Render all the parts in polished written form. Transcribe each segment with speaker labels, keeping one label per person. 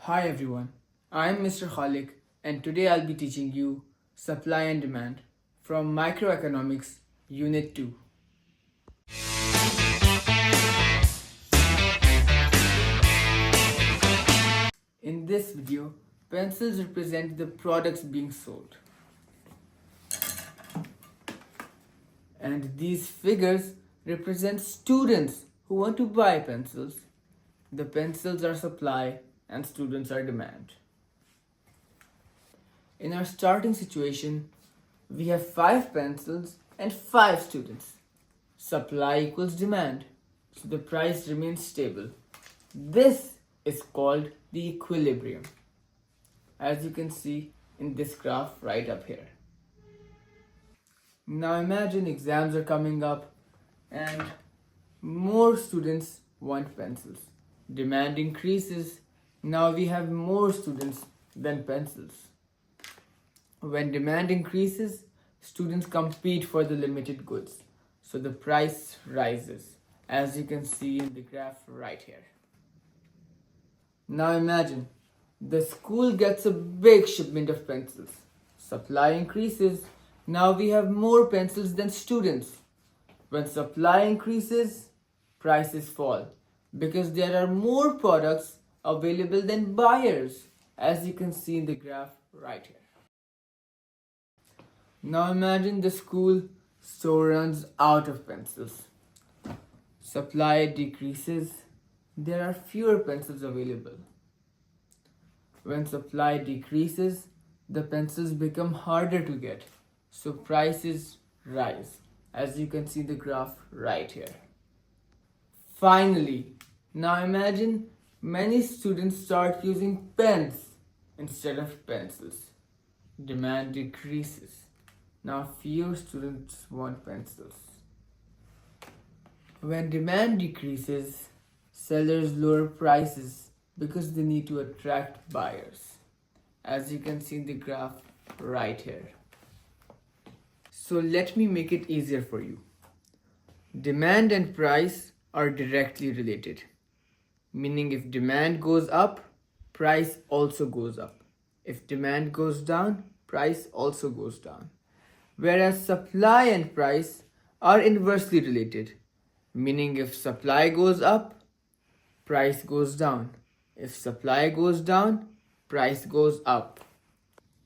Speaker 1: Hi everyone, I am Mr. Khalik and today I'll be teaching you supply and demand from Microeconomics Unit 2. In this video, pencils represent the products being sold. And these figures represent students who want to buy pencils. The pencils are supply and students are demand. In our starting situation, we have 5 pencils and 5 students. Supply equals demand, so the price remains stable. This is called the equilibrium, as you can see in this graph right up here. Now imagine exams are coming up and more students want pencils. Demand increases. Now we have more students than pencils. When demand increases, students compete for the limited goods. So the price rises, as you can see in the graph right here. Now imagine, the school gets a big shipment of pencils. Supply increases. Now we have more pencils than students. When supply increases, prices fall because there are more products available than buyers, as you can see in the graph right here. Now imagine the school store runs out of pencils. Supply decreases. There are fewer pencils available. When supply decreases, the pencils become harder to get, so prices rise, as you can see the graph right here. Finally, now imagine many students start using pens instead of pencils. Demand decreases. Now fewer students want pencils. When demand decreases, sellers lower prices because they need to attract buyers, as you can see in the graph right here. So let me make it easier for you. Demand and price are directly related, meaning if demand goes up, price also goes up. If demand goes down, price also goes down. Whereas supply and price are inversely related, meaning if supply goes up, price goes down. If supply goes down, price goes up.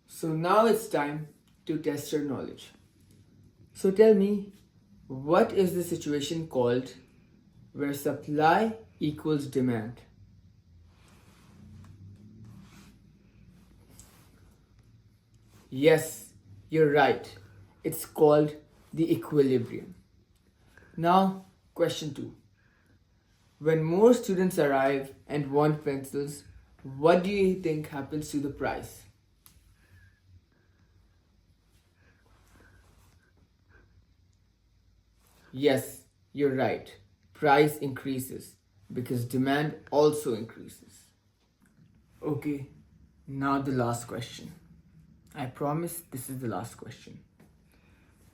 Speaker 1: So now it's time to test your knowledge. So tell me, what is the situation called where supply equals demand? Yes, you're right. It's called the equilibrium. Now, question 2. When more students arrive and want pencils, what do you think happens to the price? Yes, you're right. Price increases because demand also increases. Okay, now the last question. I promise this is the last question.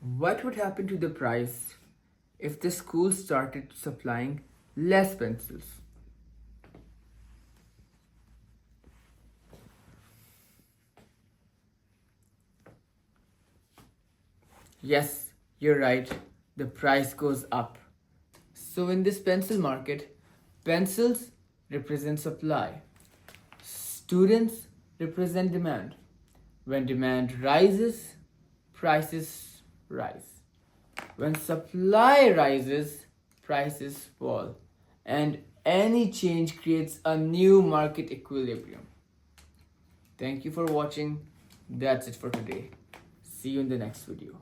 Speaker 1: What would happen to the price if the school started supplying less pencils? Yes, you're right. The price goes up. So in this pencil market, pencils represent supply. Students represent demand. When demand rises, prices rise. When supply rises, prices fall. And any change creates a new market equilibrium. Thank you for watching. That's it for today. See you in the next video.